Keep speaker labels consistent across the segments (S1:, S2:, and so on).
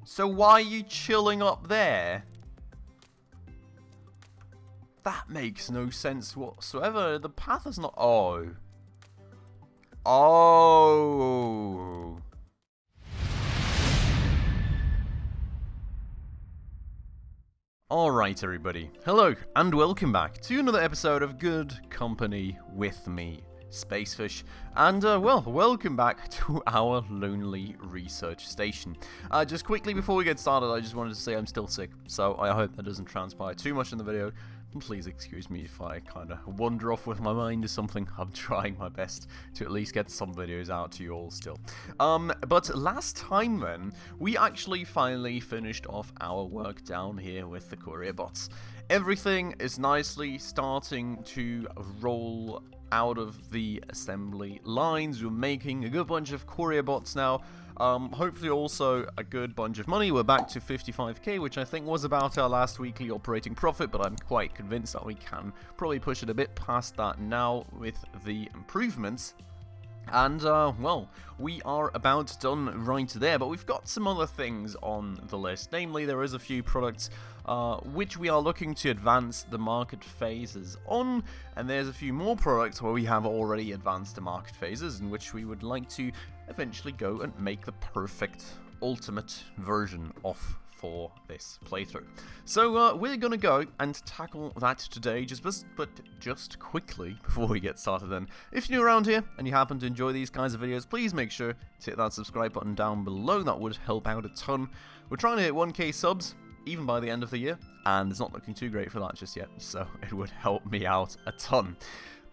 S1: So why are you chilling up there? That makes no sense whatsoever. The path is not... Oh. Oh. Alright everybody, hello and welcome back to another episode of Good Company with me, Spacefish, and well, welcome back to our lonely research station. Just quickly before we get started, I just wanted to say I'm still sick, so I hope that doesn't transpire too much in the video. Please excuse me if I kind of wander off with my mind to something. I'm trying my best to at least get some videos out to you all still. But last time then, we actually finally finished off our work down here with the courier bots. Everything is nicely starting to roll out of the assembly lines. We're making a good bunch of courier bots now. Hopefully also a good bunch of money. We're back to 55k, which I think was about our last weekly operating profit, but I'm quite convinced that we can probably push it a bit past that now with the improvements. And, well, we are about done right there, but we've got some other things on the list. Namely, there is a few products which we are looking to advance the market phases on, and there's a few more products where we have already advanced the market phases, in which we would like to eventually go and make the perfect ultimate version of for this playthrough. So we're gonna go and tackle that today, but just quickly before we get started then. If you're new around here and you happen to enjoy these kinds of videos, please make sure to hit that subscribe button down below. That would help out a ton. We're trying to hit 1k subs even by the end of the year, and it's not looking too great for that just yet, so it would help me out a ton.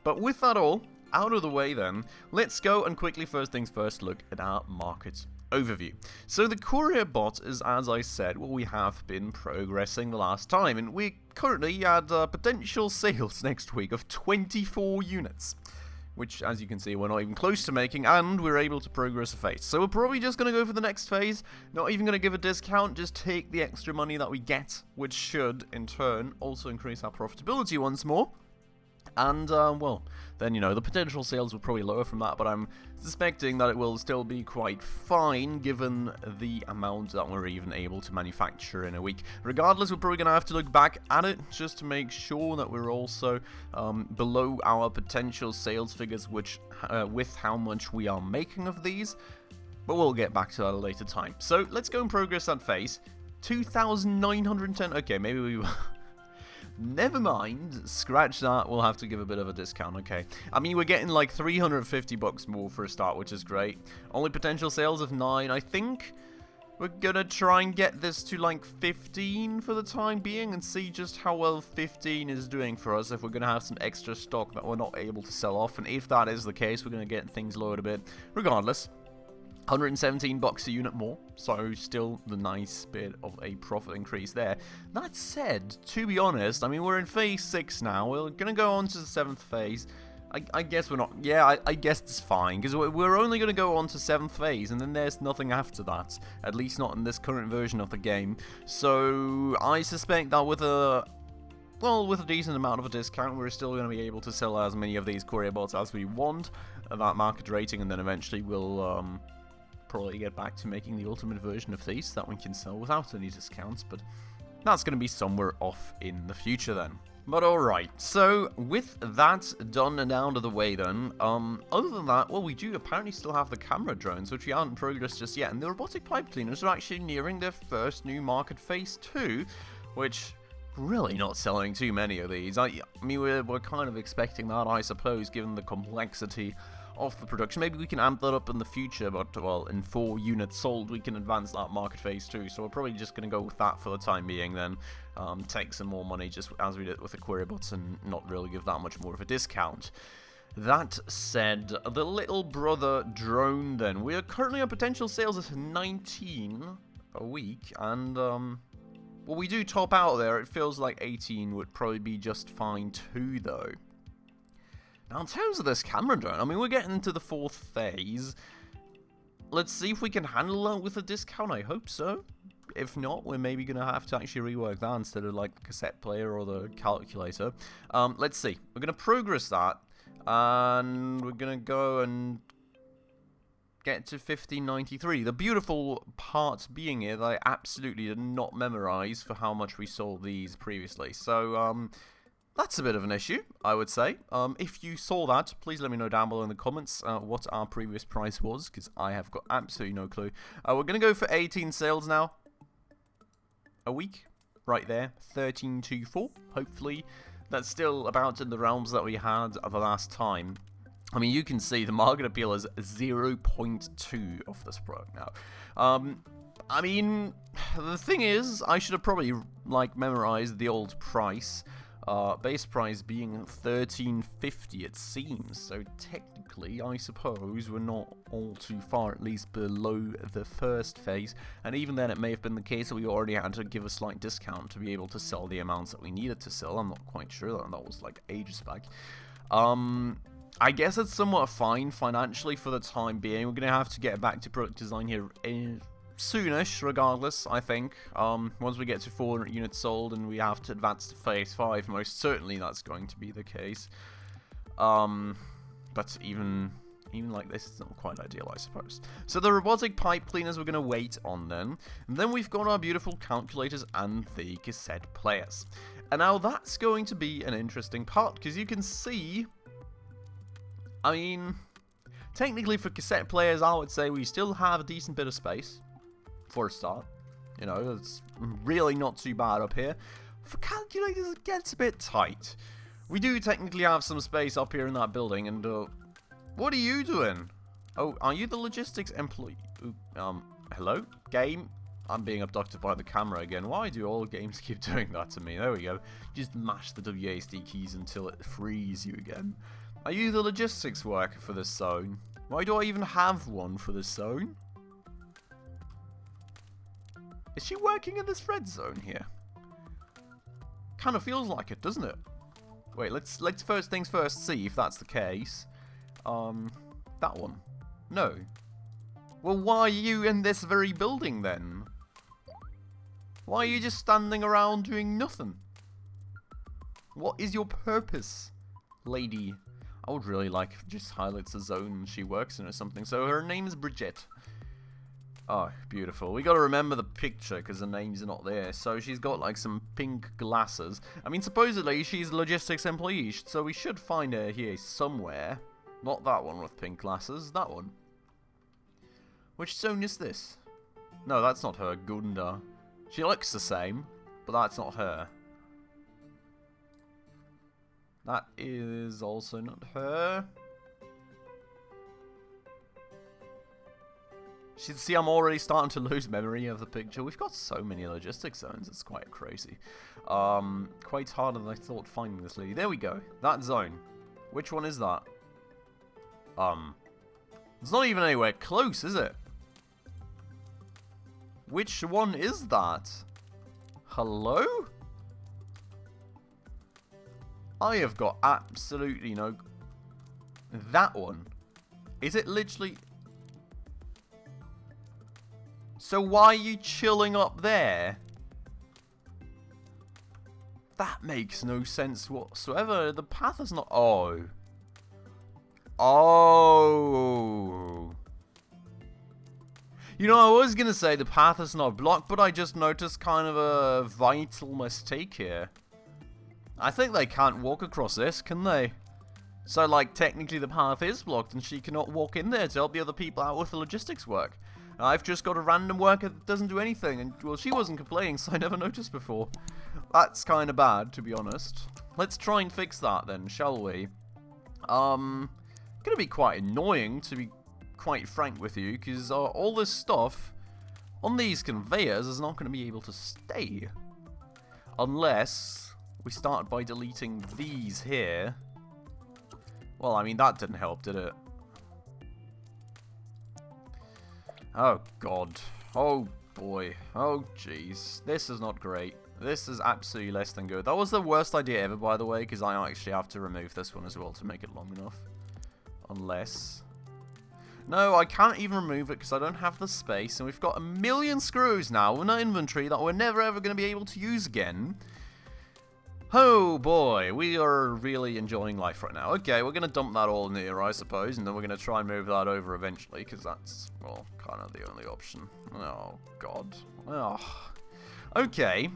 S1: But with that all out of the way then, let's go and quickly, first things first, look at our market overview. So the courier bot is, as I said, what we have been progressing the last time, and we currently had potential sales next week of 24 units, which, as you can see, we're not even close to making, and we're able to progress a phase. So we're probably just going to go for the next phase, not even going to give a discount, just take the extra money that we get, which should, in turn, also increase our profitability once more. And, well, then, you know, the potential sales will probably lower from that, but I'm suspecting that it will still be quite fine, given the amount that we're even able to manufacture in a week. Regardless, we're probably going to have to look back at it, just to make sure that we're also below our potential sales figures, which, with how much we are making of these, but we'll get back to that at a later time. So, let's go and progress that phase. 2,910, okay, maybe we... Never mind, scratch that, we'll have to give a bit of a discount, okay. I mean, we're getting like 350 bucks more for a start, which is great. Only potential sales of 9, I think we're gonna try and get this to like 15 for the time being and see just how well 15 is doing for us, if we're gonna have some extra stock that we're not able to sell off, and if that is the case, we're gonna get things lowered a bit. Regardless, 117 bucks a unit more, so still the nice bit of a profit increase there. That said, to be honest, I mean, we're in phase 6 now, we're gonna go on to the 7th phase. I guess we're not, yeah, I guess it's fine, because we're only gonna go on to 7th phase, and then there's nothing after that, at least not in this current version of the game. So, I suspect that with a decent amount of a discount, we're still going to be able to sell as many of these courier bots as we want at that market rating, and then eventually we'll probably get back to making the ultimate version of these that we can sell without any discounts, but that's going to be somewhere off in the future then. But alright, so with that done and out of the way then, other than that, well, we do apparently still have the camera drones, which we haven't progressed just yet, and the robotic pipe cleaners are actually nearing their first new market phase too, which... really not selling too many of these. I mean, we're kind of expecting that, I suppose, given the complexity of the production. Maybe we can amp that up in the future, but, well, in 4 units sold, we can advance that market phase too. So we're probably just going to go with that for the time being then. Take some more money, just as we did with the courier bots, and not really give that much more of a discount. That said, the little brother drone then. We are currently on potential sales of 19 a week, and, well, we do top out there. It feels like 18 would probably be just fine too, though. Now, in terms of this camera drone, I mean, we're getting into the 4th phase. Let's see if we can handle that with a discount. I hope so. If not, we're maybe going to have to actually rework that instead of, like, the cassette player or the calculator. Let's see. We're going to progress that, and we're going to go and... get to 1593. The beautiful part being here that I absolutely did not memorize for how much we sold these previously. So, that's a bit of an issue, I would say. If you saw that, please let me know down below in the comments what our previous price was, because I have got absolutely no clue. We're going to go for 18 sales now. A week, right there, 1324. Hopefully, that's still about in the realms that we had the last time. I mean, you can see the market appeal is 0.2 of this product now. I mean, the thing is, I should have probably, like, memorized the old price. Base price being 1350, it seems. So technically, I suppose we're not all too far, at least below the first phase. And even then, it may have been the case that we already had to give a slight discount to be able to sell the amounts that we needed to sell. I'm not quite sure. That was like ages back. I guess it's somewhat fine financially for the time being. We're going to have to get back to product design here soonish, regardless, I think. Once we get to 400 units sold and we have to advance to phase 5, most certainly that's going to be the case. But even like this, it's not quite ideal, I suppose. So the robotic pipe cleaners we're going to wait on then. And then we've got our beautiful calculators and the cassette players. And now that's going to be an interesting part, because you can see, I mean, technically for cassette players, I would say we still have a decent bit of space. For a start, you know, it's really not too bad up here. For calculators, it gets a bit tight. We do technically have some space up here in that building, and what are you doing? Oh, are you the logistics employee? Hello, game? I'm being abducted by the camera again. Why do all games keep doing that to me? There we go. Just mash the WASD keys until it frees you again. Are you the logistics worker for this zone? Why do I even have one for this zone? Is she working in this red zone here? Kind of feels like it, doesn't it? Wait, let's first things first see if that's the case. That one. No. Well, why are you in this very building then? Why are you just standing around doing nothing? What is your purpose, lady? I would really like if it just highlights the zone she works in or something. So her name is Bridget. Oh, beautiful. We gotta remember the picture because the names are not there. So she's got like some pink glasses. I mean, supposedly she's a logistics employee, so we should find her here somewhere. Not that one with pink glasses, that one. Which zone is this? No, that's not her, Gunda. She looks the same, but that's not her. That is also not her. See, I'm already starting to lose memory of the picture. We've got so many logistics zones, it's quite crazy. Quite harder than I thought finding this lady. There we go, that zone. Which one is that? It's not even anywhere close, is it? Which one is that? Hello? I have got absolutely no... That one. Is it literally... So why are you chilling up there? That makes no sense whatsoever. The path is not... Oh. Oh. You know, I was going to say the path is not blocked, but I just noticed kind of a vital mistake here. I think they can't walk across this, can they? So, like, technically the path is blocked and she cannot walk in there to help the other people out with the logistics work. I've just got a random worker that doesn't do anything, and, well, she wasn't complaining, so I never noticed before. That's kind of bad, to be honest. Let's try and fix that, then, shall we? Gonna be quite annoying, to be quite frank with you, because all this stuff on these conveyors is not going to be able to stay. Unless we start by deleting these here. Well, I mean, that didn't help, did it? Oh, God. Oh, boy. Oh, jeez. This is not great. This is absolutely less than good. That was the worst idea ever, by the way, because I actually have to remove this one as well to make it long enough. Unless... No, I can't even remove it because I don't have the space, and we've got 1,000,000 screws now in our inventory that we're never ever going to be able to use again. Oh boy, we are really enjoying life right now. Okay, we're going to dump that all in here, I suppose, and then we're going to try and move that over eventually, because that's, well, kind of the only option. Oh, God. Oh. Okay,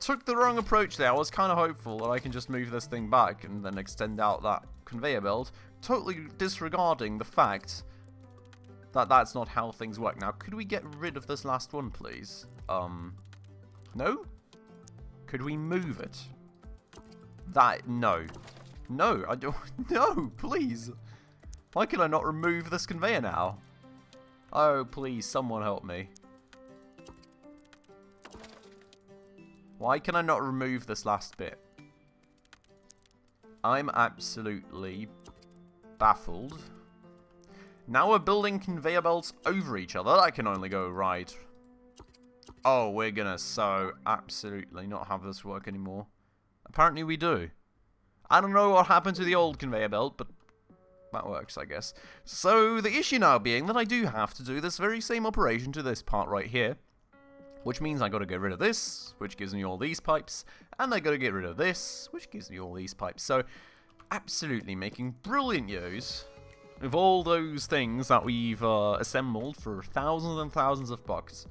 S1: took the wrong approach there. I was kind of hopeful that I can just move this thing back and then extend out that conveyor belt, totally disregarding the fact that that's not how things work. Now, could we get rid of this last one, please? No? Could we move it? No. No, I don't. No, please. Why can I not remove this conveyor now? Oh, please, someone help me. Why can I not remove this last bit? I'm absolutely baffled. Now we're building conveyor belts over each other. That can only go right. Oh, we're gonna so absolutely not have this work anymore. Apparently we do. I don't know what happened to the old conveyor belt, but that works, I guess. So the issue now being that I do have to do this very same operation to this part right here, which means I gotta get rid of this, which gives me all these pipes, and I gotta get rid of this, which gives me all these pipes. So absolutely making brilliant use of all those things that we've assembled for thousands and thousands of bucks.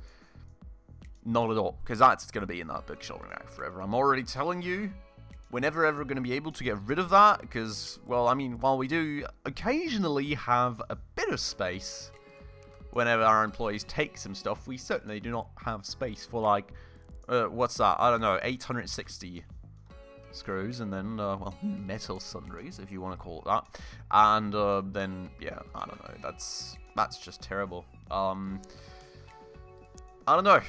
S1: Not at all, because that's going to be in that bookshelf now forever. I'm already telling you, we're never ever going to be able to get rid of that, because, well, I mean, while we do occasionally have a bit of space whenever our employees take some stuff, we certainly do not have space for, like, what's that? I don't know, 860 screws, and then, well, metal sundries, if you want to call it that. And then, yeah, I don't know, that's just terrible. I don't know.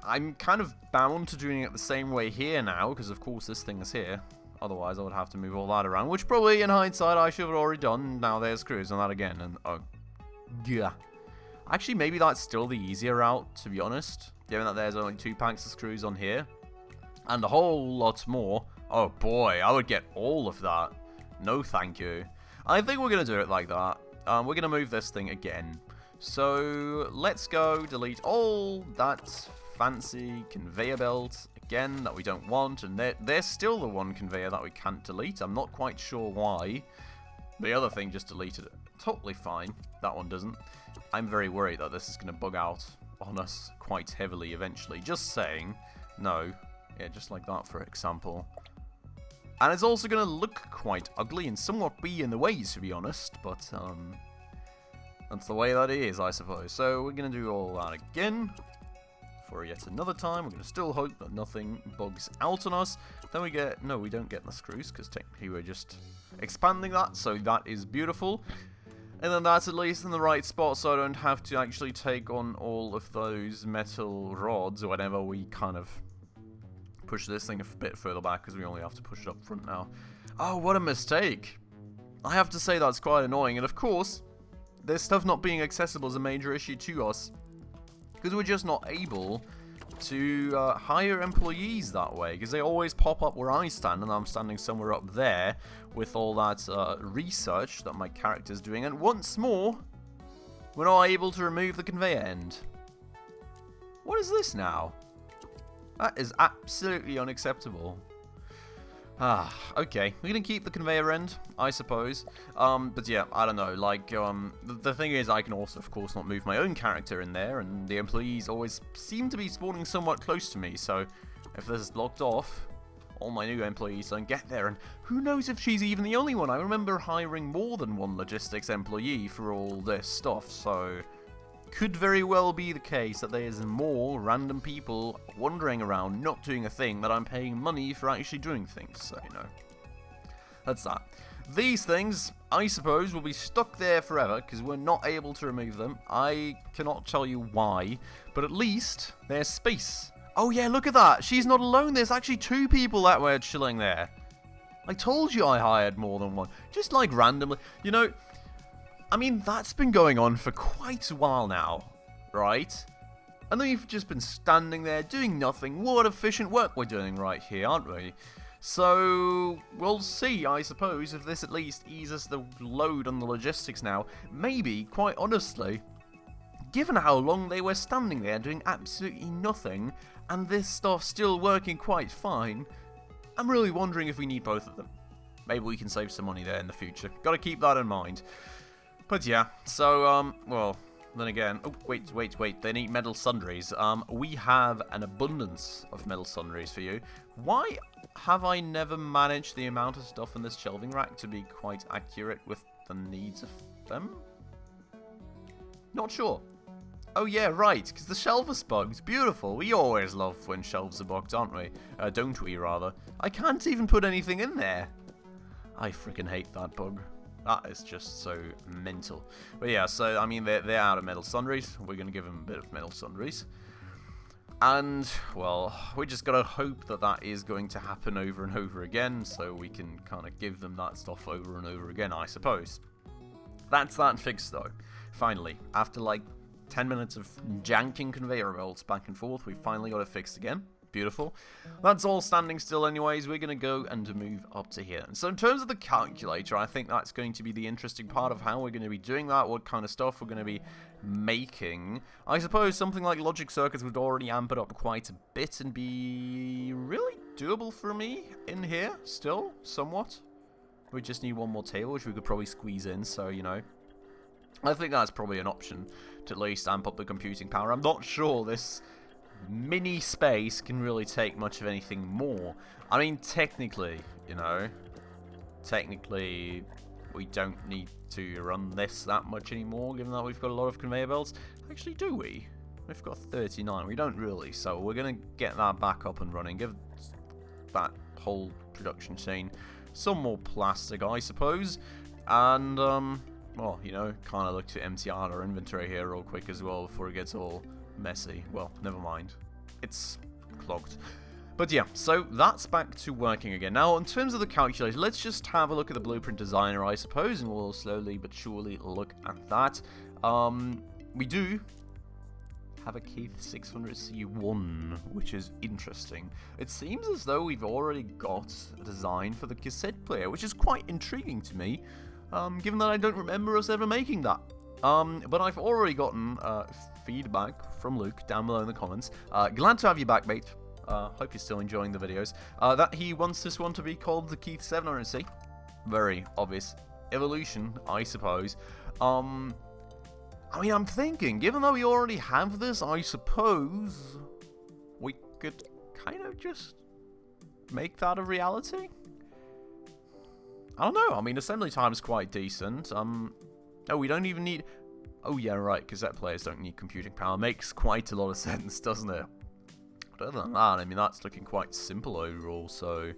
S1: I'm kind of bound to doing it the same way here now, because of course this thing is here. Otherwise I would have to move all that around, which probably in hindsight I should have already done. Now there's screws on that again, and oh, yeah. Actually, maybe that's still the easier route, to be honest, given that there's only 2 packs of screws on here, and a whole lot more. Oh boy, I would get all of that. No thank you. I think we're going to do it like that. We're going to move this thing again. So let's go delete all that fancy conveyor belt again that we don't want, and there's still the one conveyor that we can't delete. I'm not quite sure why. The other thing just deleted it. Totally fine. That one doesn't. I'm very worried that this is going to bug out on us quite heavily eventually. Just saying. No. Yeah, just like that, for example. And it's also going to look quite ugly and somewhat be in the way, to be honest, but that's the way that it is, I suppose. So we're going to do all that again for yet another time. We're going to still hope that nothing bugs out on us. Then we get... No, we don't get the screws, because technically we're just expanding that, so that is beautiful. And then that's at least in the right spot, so I don't have to actually take on all of those metal rods whenever we kind of push this thing a bit further back, because we only have to push it up front now. Oh, what a mistake. I have to say that's quite annoying, and of course, this stuff not being accessible is a major issue to us, because we're just not able to hire employees that way, because they always pop up where I stand, and I'm standing somewhere up there with all that research that my character's doing, and once more, we're not able to remove the conveyor end. What is this now? That is absolutely unacceptable. Okay, we're gonna keep the conveyor end, I suppose. But yeah, I don't know, like, the thing is, I can also, of course, not move my own character in there, and the employees always seem to be spawning somewhat close to me, so if this is blocked off, all my new employees don't get there, and who knows if she's even the only one. I remember hiring more than one logistics employee for all this stuff, so could very well be the case that there's more random people wandering around not doing a thing that I'm paying money for actually doing things, so, you know. That's that. These things, I suppose, will be stuck there forever because we're not able to remove them. I cannot tell you why, but at least there's space. Oh yeah, look at that. She's not alone. There's actually 2 people that were chilling there. I told you I hired more than one. Just like randomly. You know, I mean, that's been going on for quite a while now, right? And then we've just been standing there doing nothing. What efficient work we're doing right here, aren't we? So, we'll see, I suppose, if this at least eases the load on the logistics now. Maybe, quite honestly, given how long they were standing there doing absolutely nothing, and this stuff still working quite fine, I'm really wondering if we need both of them. Maybe we can save some money there in the future. Gotta keep that in mind. But yeah, so, well, then again... Oh, wait. They need metal sundries. We have an abundance of metal sundries for you. Why have I never managed the amount of stuff in this shelving rack to be quite accurate with the needs of them? Not sure. Oh yeah, right, because the shelf is bugged. Beautiful. We always love when shelves are bugged, aren't we? Don't we, rather? I can't even put anything in there. I freaking hate that bug. That is just so mental. But yeah, so, I mean, they're out of metal sundries. We're going to give them a bit of metal sundries. And, well, we just got to hope that that is going to happen over and over again, so we can kind of give them that stuff over and over again, I suppose. That's that fixed, though. Finally, after, like, 10 minutes of janking conveyor belts back and forth, we finally got it fixed again. Beautiful. That's all standing still anyways. We're going to go and move up to here. And so in terms of the calculator, I think that's going to be the interesting part of how we're going to be doing that, what kind of stuff we're going to be making. I suppose something like logic circuits would already amp it up quite a bit and be really doable for me in here still, somewhat. We just need one more table, which we could probably squeeze in, so, you know. I think that's probably an option to at least amp up the computing power. I'm not sure this mini space can really take much of anything more. I mean, technically, you know, we don't need to run this that much anymore, given that we've got a lot of conveyor belts. Actually, do we? We've got 39. We don't really, so we're going to get that back up and running. Give that whole production chain some more plastic, I suppose. And, well, you know, kind of look to empty out our inventory here real quick as well before it gets all messy. Well, never mind. It's clogged. But yeah, so that's back to working again. Now, in terms of the calculator, let's just have a look at the blueprint designer, I suppose, and we'll slowly but surely look at that. We do have a Keith 600C1, which is interesting. It seems as though we've already got a design for the cassette player, which is quite intriguing to me, given that I don't remember us ever making that. But I've already gotten feedback from Luke down below in the comments. Glad to have you back, mate. Hope you're still enjoying the videos. That he wants this one to be called the Keith 700C. Very obvious evolution, I suppose. I mean, I'm thinking, given that we already have this, I suppose we could kind of just make that a reality? I don't know. I mean, assembly time is quite decent. Oh, we don't even need... Oh, yeah, right, cassette players don't need computing power. Makes quite a lot of sense, doesn't it? But other than that, I mean, that's looking quite simple overall, so...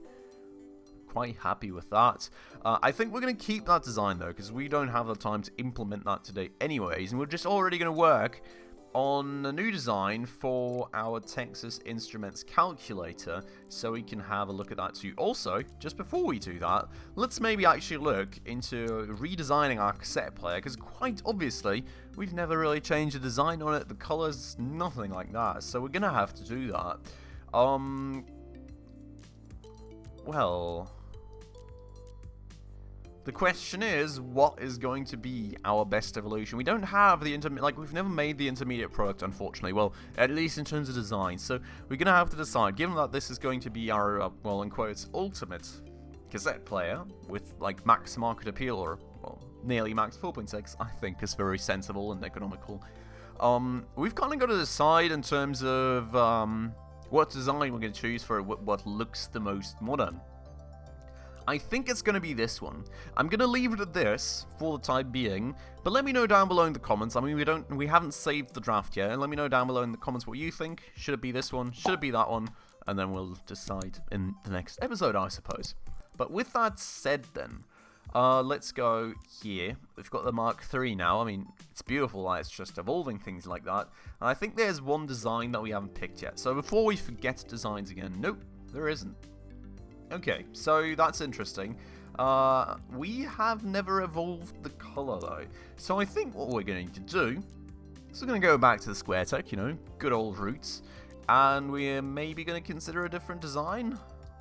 S1: quite happy with that. I think we're going to keep that design, though, because we don't have the time to implement that today anyways, and we're just already going to work on a new design for our Texas Instruments calculator, so we can have a look at that too. Also, just before we do that, let's maybe actually look into redesigning our cassette player, because quite obviously, we've never really changed the design on it, the colors, nothing like that, so we're going to have to do that. Well... the question is, what is going to be our best evolution? We don't have the intermediate, like, we've never made the intermediate product, unfortunately. Well, at least in terms of design. So, we're going to have to decide, given that this is going to be our, well, in quotes, ultimate cassette player, with, like, max market appeal, or, well, nearly max 4.6, I think is very sensible and economical. We've kind of got to decide in terms of, what design we're going to choose for what looks the most modern. I think it's going to be this one. I'm going to leave it at this for the time being, but let me know down below in the comments. I mean, we haven't saved the draft yet. Let me know down below in the comments what you think. Should it be this one? Should it be that one? And then we'll decide in the next episode, I suppose. But with that said then, let's go here. We've got the Mark III now. I mean, it's beautiful that it's just evolving things like that. And I think there's one design that we haven't picked yet. So before we forget designs again, nope, there isn't. Okay, so that's interesting. We have never evolved the color though. So I think what we're going to do is we're going to go back to the square tech, you know, good old roots. And we're maybe going to consider a different design.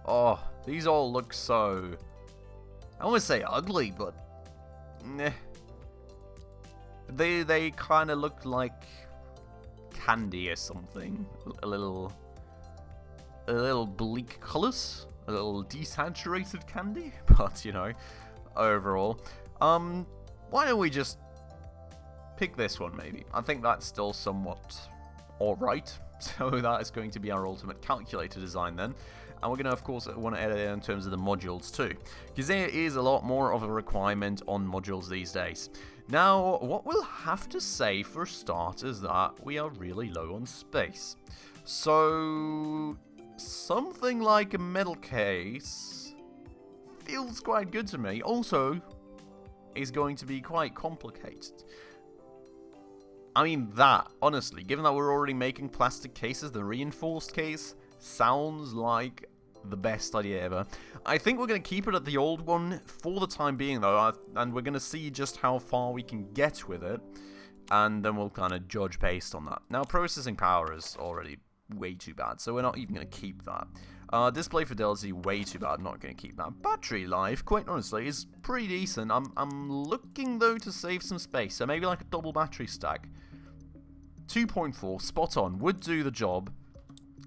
S1: Oh, these all look so... I want to say ugly, but... Nah. They kind of look like candy or something. A little bleak colors. a little desaturated candy, but, you know, overall. Why don't we just pick this one, maybe? I think that's still somewhat alright. So that is going to be our ultimate calculator design then. And we're going to, of course, want to edit it in terms of the modules too, because there is a lot more of a requirement on modules these days. Now, what we'll have to say for a start is that we are really low on space. So, something like a metal case feels quite good to me. Also, is going to be quite complicated. I mean, that, honestly, given that we're already making plastic cases, the reinforced case sounds like the best idea ever. I think we're going to keep it at the old one for the time being, though, and we're going to see just how far we can get with it, and then we'll kind of judge based on that. Now, processing power is already way too bad, so we're not even going to keep that. Display fidelity, way too bad, not going to keep that. Battery life, quite honestly, is pretty decent. I'm looking, though, to save some space, so maybe like a double battery stack. 2.4, spot on, would do the job.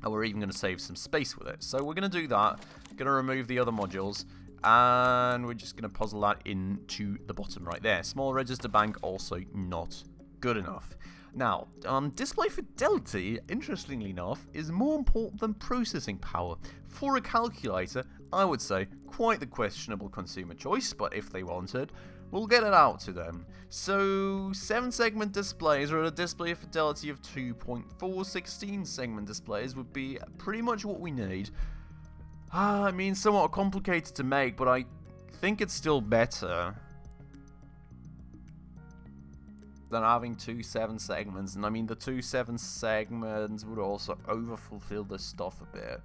S1: And we're even going to save some space with it. So we're going to do that. Going to remove the other modules. And we're just going to puzzle that into the bottom right there. Small register bank, also not good enough. Now, display fidelity, interestingly enough, is more important than processing power. For a calculator, I would say quite the questionable consumer choice, but if they wanted, we'll get it out to them. So, 7-segment displays are at a display fidelity of 2.4. 16-segment displays would be pretty much what we need. I mean, somewhat complicated to make, but I think it's still better than having 2 7 segments. And I mean, the 2 7 segments would also overfulfill this stuff a bit.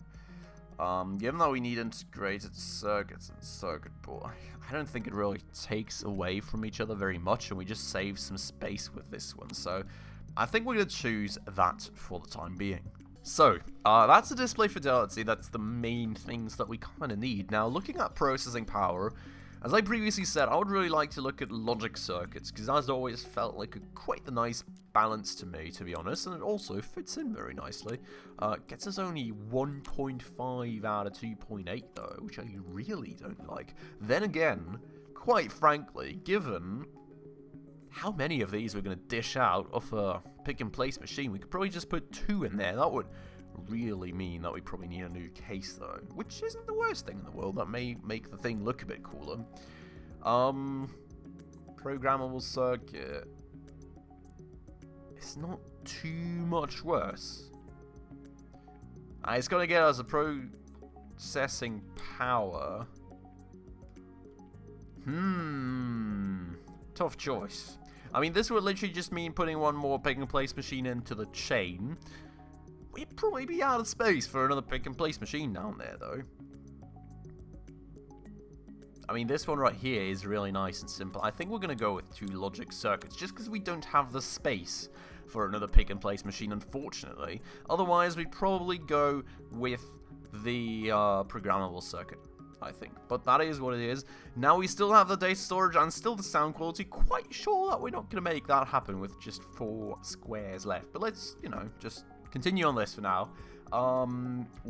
S1: Given that we need integrated circuits and circuit board, I don't think it really takes away from each other very much, and we just save some space with this one. So I think we're going to choose that for the time being. So, that's the display fidelity. That's the main things that we kind of need. Now, looking at processing power, as I previously said, I would really like to look at logic circuits, because that's always felt like quite the nice balance to me, to be honest, and it also fits in very nicely. Gets us only 1.5 out of 2.8, though, which I really don't like. Then again, quite frankly, given how many of these we're going to dish out off a pick-and-place machine, we could probably just put 2 in there. That would really mean that we probably need a new case, though, which isn't the worst thing in the world. That may make the thing look a bit cooler. Programmable circuit. It's not too much worse. It's going to get us a processing power. Tough choice. I mean, this would literally just mean putting one more pick-and-place machine into the chain. We'd probably be out of space for another pick-and-place machine down there, though. I mean, this one right here is really nice and simple. I think we're going to go with 2 logic circuits, just because we don't have the space for another pick-and-place machine, unfortunately. Otherwise, we'd probably go with the programmable circuit, I think. But that is what it is. Now we still have the data storage and still the sound quality. Quite sure that we're not going to make that happen with just 4 squares left. But let's, you know, just continue on this for now.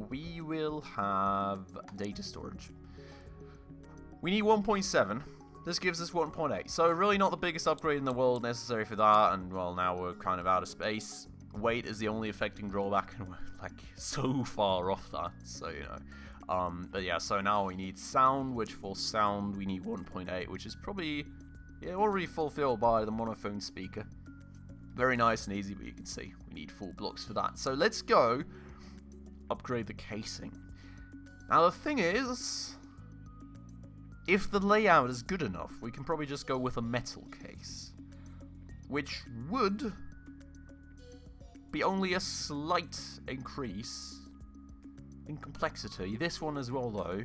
S1: We will have data storage. We need 1.7. This gives us 1.8. So really not the biggest upgrade in the world necessary for that. And well, now we're kind of out of space. Weight is the only affecting drawback, and we're like so far off that. So, you know. But yeah, so now we need sound, which for sound we need 1.8, which is probably already fulfilled by the monophone speaker. Very nice and easy, but you can see we need 4 blocks for that. So let's go upgrade the casing. Now the thing is, if the layout is good enough, we can probably just go with a metal case, which would be only a slight increase in complexity. This one as well, though.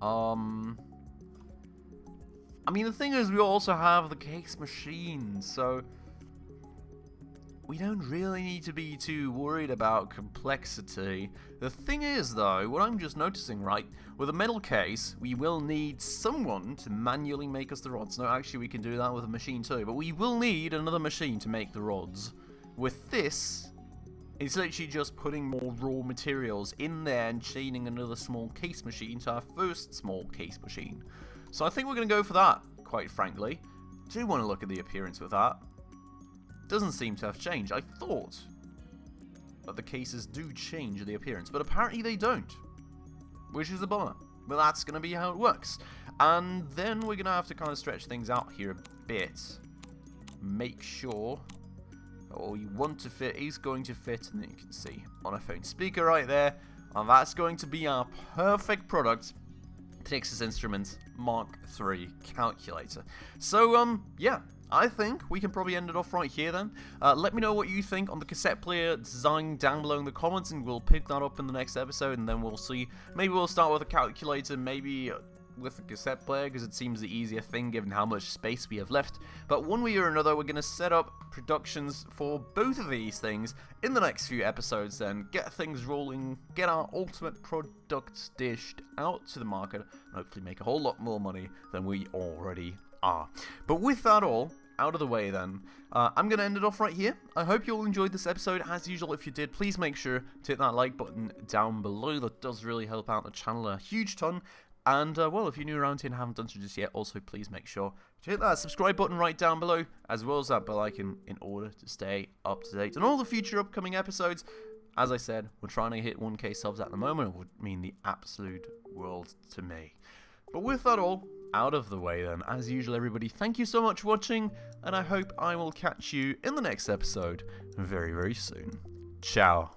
S1: I mean, the thing is, we also have the case machine, so we don't really need to be too worried about complexity. The thing is, though, what I'm just noticing, right, with a metal case, we will need someone to manually make us the rods. No, actually, we can do that with a machine too, but we will need another machine to make the rods. With this, It's literally just putting more raw materials in there and chaining another small case machine to our first small case machine. So I think we're going to go for that, quite frankly. Do want to look at the appearance with that. Doesn't seem to have changed. I thought that the cases do change the appearance, but apparently they don't, which is a bummer. But that's going to be how it works. And then we're going to have to kind of stretch things out here a bit. Make sure all you want to fit is going to fit, and then you can see on a phone speaker right there. And that's going to be our perfect product, Texas Instruments Mark III calculator. So, yeah. I think we can probably end it off right here then. Let me know what you think on the cassette player design down below in the comments, and we'll pick that up in the next episode, and then we'll see. Maybe we'll start with a calculator, maybe with a cassette player, because it seems the easier thing given how much space we have left. But one way or another, we're going to set up productions for both of these things in the next few episodes then, get things rolling, get our ultimate products dished out to the market, and hopefully make a whole lot more money than we already are. But with that all out of the way then, I'm going to end it off right here. I hope you all enjoyed this episode. As usual, if you did, please make sure to hit that like button down below. That does really help out the channel a huge ton. And, well, if you're new around here and haven't done so just yet, also please make sure to hit that subscribe button right down below, as well as that bell icon, in order to stay up to date on all the future upcoming episodes. As I said, we're trying to hit 1K subs at the moment. It would mean the absolute world to me. But with that all out of the way then, as usual everybody, thank you so much for watching, and I hope I will catch you in the next episode very, very soon. Ciao.